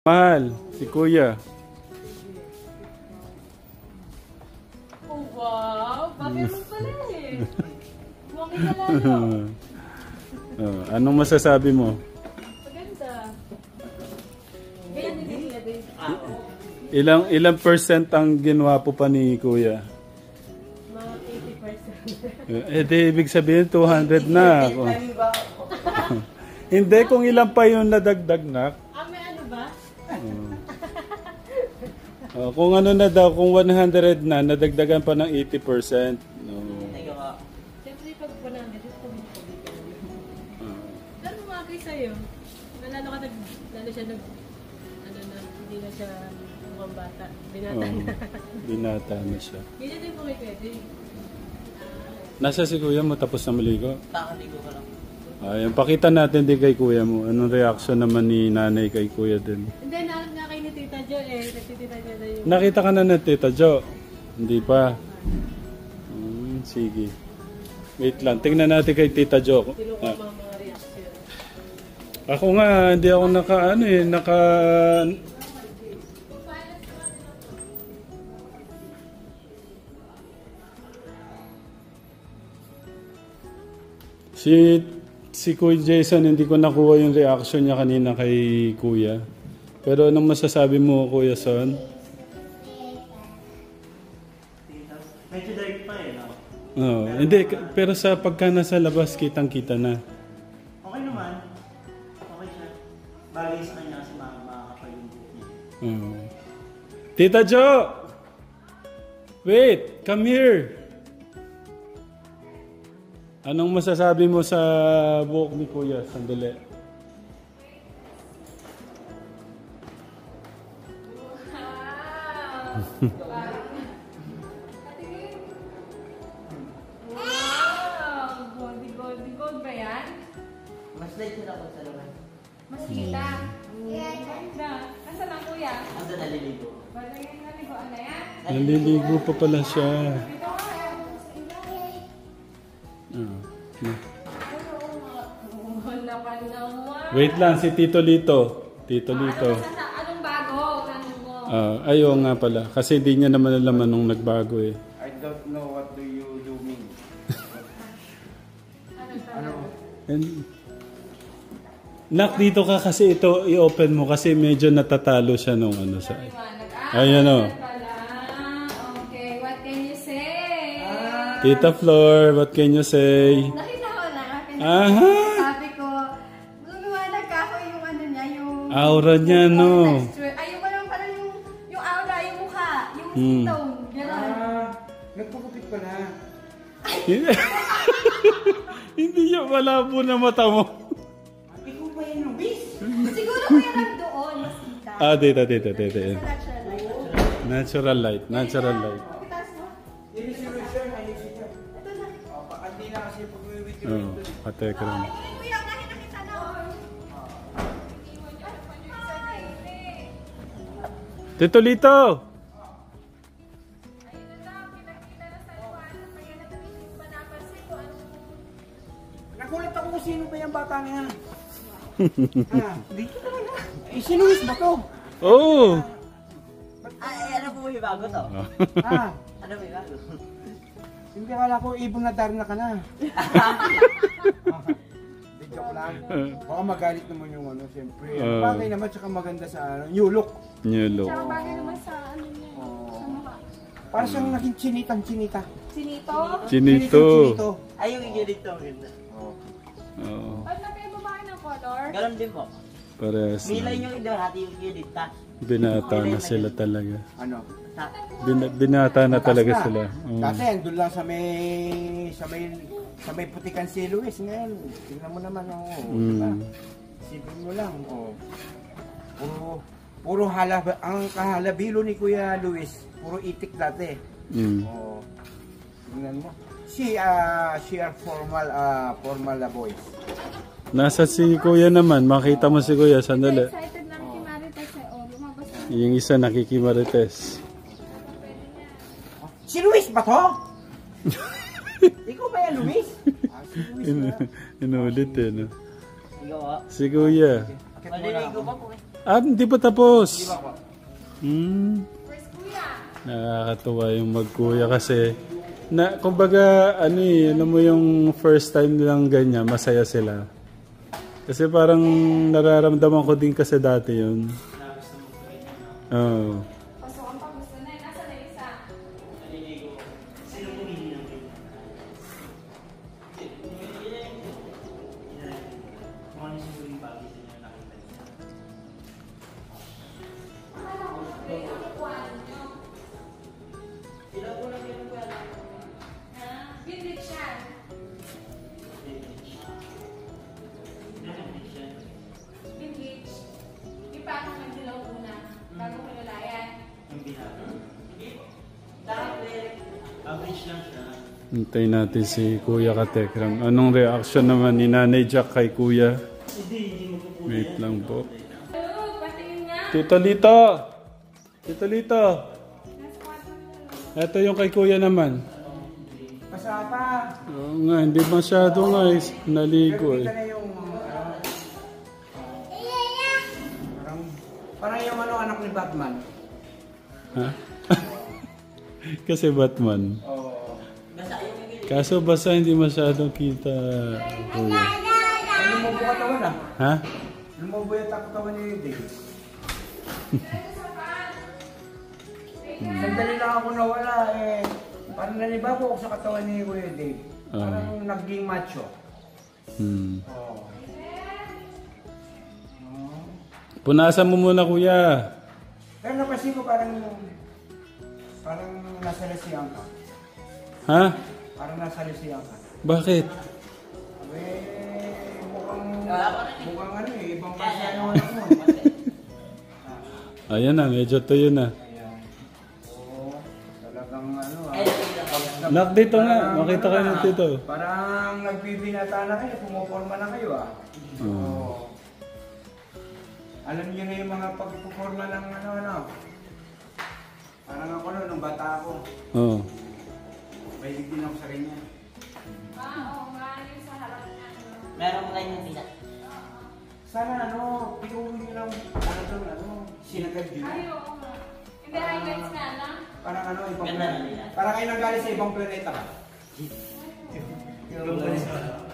Mahal, si Kuya. Oh, wow! Bakit mo pala eh? Buwang lalo. Anong masasabi mo? Maganda. Kaya hindi nila din. Ilang percent ang ginwapo pa ni Kuya? Mga 80%. Di ibig sabihin 200 na ako. Hindi, kung ilan pa yung nadagdag na. May ano ba? Kung ano na daw, kung 100 na, nadagdagan pa ng 80%. Siyempre pag 100, ito ko Pero umagay sa'yo. Lalo ka lalo siya hindi na siya mukhang bata. Binata na. Binata na siya. Ganyan din po may pwede. Nasa si Kuya mo tapos na maligo? Pakaligo ko lang. Ayan, pakita natin din kay Kuya mo. Anong reaction naman ni nanay kay Kuya din? Hindi, na kay ni Tita Jo eh. Kasi Tita Jo na yung... Nakita ka na ng Tita Jo? Hindi pa? Sige. Wait lang, tingnan natin kay Tita Jo. Tinukuha mga reaction. Ako nga, hindi ako naka... Si Kuya Jason, hindi ko nakuha yung reaction niya kanina kay Kuya. Pero anong masasabi mo, Kuya Son? Medyo dark pa eh, no? Hindi, pero sa pagka nasa labas, kitang-kita na. Okay naman. Okay siya. Bagay sa kanya kasi makakapal yung buhok niya. Tita Jo! Wait, come here! Anong masasabi mo sa buhok ni Kuya? Sandali. Wow! Gold ba yan? Mas light nila ako sa laman. Mas kita. Ganda. Nasa lang kuya? Ando naliligo. Parang yung naligoan na yan? Naliligo pa pala siya. Dito ka yan. Naman naman. Wait lang, si Tito Lito. Tito Lito. Anong bago? Tanong mo. Ayaw nga pala. Kasi hindi niya naman alam anong nagbago eh. I don't know what do you do mean. Nak, dito ka kasi ito i-open mo kasi medyo natatalo siya nung ano sa... Ayan o. Okay, what can you say? Tita Flor, what can you say? Nakita ko na. Aha! Sabi ko, lumiwanag ka ako yung ano niya, yung... Aura niya, no? Ayun pa naman pala yung aura, yung mukha, yung skin tone. Gano'n. Nagpagupit pa na. Hindi niya malabo na mata mo. Ikaw ba yan, Luis? Siguro kaya lang doon, mas kita. Dito. Sa natural light. Natural light. Pitas mo? Hindi si Luis sir, hindi si sir. Ito na. Hindi na kasi pag-uwit yun. Oo, katekram. Kuya, nakita na. Tito Lito! Nagulat ako kung sino ba yung bata na yan. Hindi ko talaga. Si Luis ba to? Oh! Ano po may bago to? Ano may bago? Hindi akala ko ibon na darna ka na. Hindi, joke lang. Baka magalit naman yung ano, siyempre. Bagay naman, tsaka maganda sa ano, new look. New look. Tsaka bagay naman sa ano niya. Sa mukha. Para siyang naging chinita. Sinito? Chinito. Ay, yung unit to. Oo. Ba't na kayo babae ng color? Ganon din po. Parehas Milay na. yung ito, hati yung unit. Binata na sila talaga. Ano? Binata na talaga sila. Dati, andun lang sa may putikan si Luis. Ngayon, tingnan mo naman, diba? Isipin mo lang, puro ang kahalabilo ni Kuya Luis, puro itik dati. Tingnan mo. She are formal na boys. Nasa si Kuya naman. Makita mo si Kuya. Sandali. Excited lang si Marites eh. Oh, lumabas na. Yung isa nakikimarites. Si Luis ba to? Ikaw ba yan, Luis? Si Luis na. Inulit eh, no? Ikaw Si Kuya. Akit mo na maliligo ako. ba po Hindi pa tapos. Di ba po? First kuya. Nakakatuwa yung magkuya kasi kumbaga alam mo yung first time nilang ganyan, masaya sila. Kasi parang nararamdaman ko din kasi dati yun. Oo. Pasukan pa, gusto na. Nasa na isa? Sino pumili ng ganyan? Kung ano siguro yung bagay sa inyo nakita niya. Akala ko na ba yung kukuhaan nyo? Ilan po lang yun po alam ko. Ha? Vintage yan. Vintage. Yung paano nagdilaw una, bago kilalayan. Yung binago. Average lang siya. Hintayin natin si Kuya Katekram. Anong reaction naman ni Nanay Jack kay Kuya? Hindi magpupuno. Wait lang po. Oo, patingin nga. Tito Lito! Tito Lito! Nasa kwarto mo. Ito yung kay Kuya naman. Pasapa. Oo nga, hindi masyado nga naligo Pero eh. kita na yung parang yung anak ni Batman. Ha? Kasi Batman. Oo. Kaso basta hindi masyadong kita, Kuya. Lumubo katawan ah. Ha? Lumubo yung katawan ni Dave. Sandali lang ako nawala eh. Parang nanibago ako sa katawan ni Kuya Dave. Parang naging macho. Oo. Punasan mo muna, Kuya. Pero napansin ko parang nasa lasiyan ka. Ha? Parang nasa lasiyan ka. Bakit? Mukhang ano eh, ibang bansa yung anak mo. Ayan na, medyo tuyo na. Ayan. Oo, talagang ano ah. Nak, dito nga. Makita kayo ng tito. Parang nagbibinata na kayo, pumuporma na kayo ah. Oo. Alam niyo na yung mga pagpuporma ng ano. Parang ako nung bata ako. Oo. Mahilig din ako sa ganyan. Oo nga, yung sa harap niya. Meron mo ganyan sila. Sana ano, pinuwi niyo lang sinagad yun. Ay, oo nga. Hindi highlights nga lang. Parang ano, ibang Ganda na nila. Parang kayo nanggaling sa ibang planeta ka. Ibang bansa.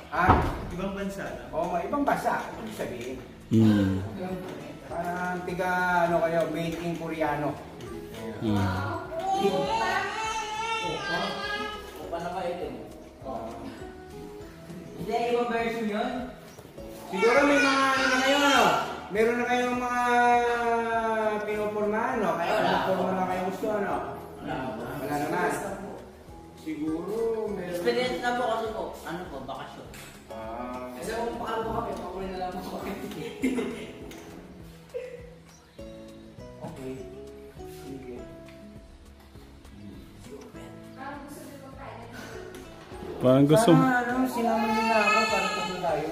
Ha? Ibang bansa na. Oo, ibang bansa. Ano sabihin? Hmm. Parang tiga, ano kayo, made in Koreano. Paano ba ito? Hindi, ibang version yun. Siguro may mga ano na kayo, ano? Meron na kayong mga pinupormahan, no? Kaya pinuporma na kayo gusto, ano? Wala naman. Siguro meron. Experience na po kasi po. Ano po, bakasyon. Kasi kung pakalbo kami, pakunin na lang ako. Okay. Sige. Parang gusto mo. Para ano, sinama nila ako para tuloy tayo.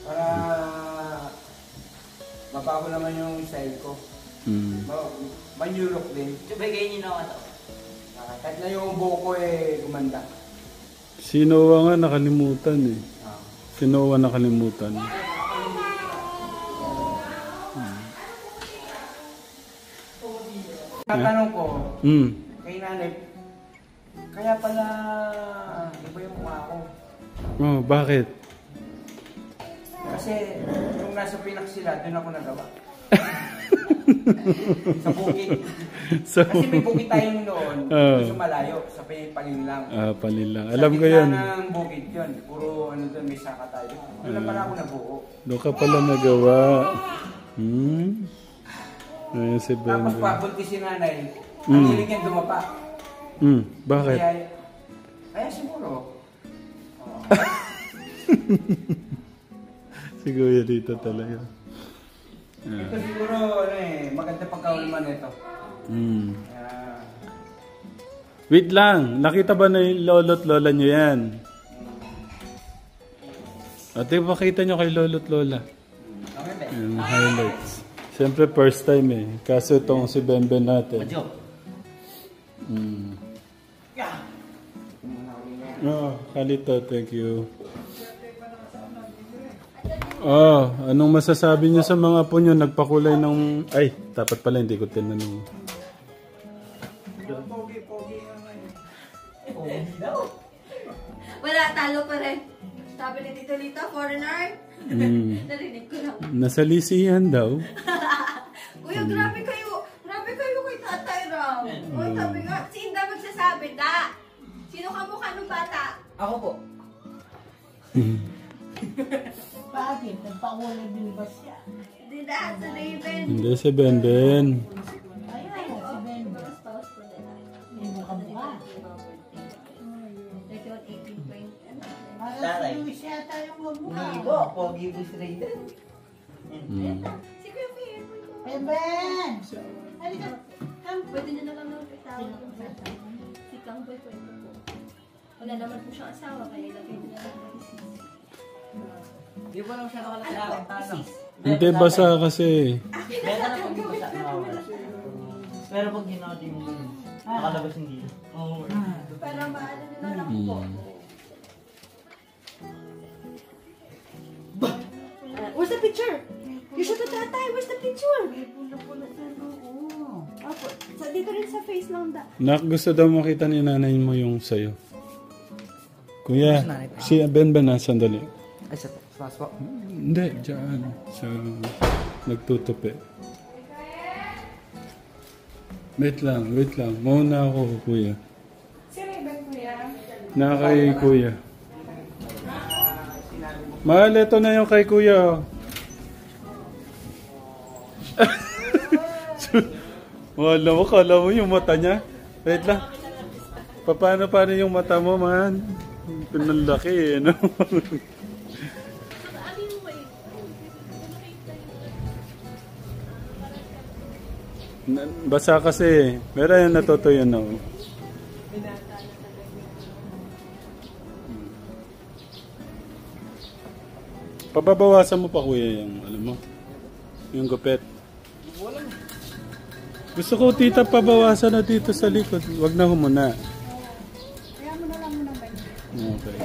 Para mabago naman yung style ko. New look din. Bigay niyo na ako ito. Kahit na yung buhok ko eh gumanda. Si Noah nga nakalimutan eh. Ah. Si Noah nakalimutan. Tatanong ko, Hmm. kay nanay, kaya pala iba yung mukha ko. Oh, bakit? Kasi yung nasa Pinak sila, doon ako nagawa. Sa bukid. So, Kasi may bukid tayong noon, Oo. sa malayo, sa Palinlang. palilang. Sa Alam ko gitna yun. ng bukid yun. Puro ano doon, may saka tayo. Doon na pala ako nabuo. Doon ka pala nagawa. Ayan si Tapos Ben. pabunti si nanay. Ang hilig niya dumapa. Bakit? Kaya siguro. Si Kuya dito talaga. Ito siguro, ano eh, maganda pagkaulaman nito. Kaya, Wait lang. Nakita ba na yung lolo't lola nyo yan? Ate, pakita nyo kay lolo't lola. Okay ba? Yung highlights. Siyempre first time eh. Kaso itong si Benben natin. Madyo. Oh, Kalito, thank you. Anong masasabi niyo sa mga apo niyo nagpakulay ng... Ay, dapat pala hindi ko tinanong. Pogi nga ngayon. Wala, talo pa rin. Sabi ni Tito Lito, foreigner. Narinig ko lang. Nasa lisihan daw. Kuya, grabe kayo. Grabe kayo kay Tatay Ram. Uy, sabi nga, si Inda magsasabi, da. Sino ka mukha ng bata? Ako po. Bakit? Nagpakulay din ba siya? Hindi na, sa Raven. Hindi si Benben. Ayan, si Ben. May mukha-mukha. 31, 18, 20. Parang Taray. si Luis yata yung magmukha. Hindi po. Pogi po si Raiden. Si Kuya Pierre. Ben Ben! Halika. Pwede nyo na lang tawag kung sa si Kang Boy pwede po. Wala naman po siyang asawa, kaya ilagay nyo na lang na isis. Hindi po naman siya nakalala sa tanong. Hindi, basa kasi. Benta na pag basa nakawala. Pero pag ginawa yung nakalabas hindi. Oo. Para maano nyo na lang po. Where's the picture? You should have tatay. Where's the picture? Pula-pula sa loob. Opo. Dito rin sa face lang da. Nak, gusto daw makita ni nanay mo yung sayo. Kuya, si Benben na, sandali. Ay, sa taas po. Hindi, dyan. Sa nagtutupi. Wait lang. Mauna ako, kuya. Si Raven, kuya. Na kay kuya. Mahal, ito na yung kay kuya. Kala mo yung mata niya. Wait lang. Paano yung mata mo, man? Pinalaki, no? Basa kasi. Meron yung natutuyo na. Pababawasan mo pa, kuya, yung, alam mo, yung gupet. Gusto ko, tita, pabawasan na dito sa likod. Wag na humuna. Kaya mo na lang muna ba? Okay.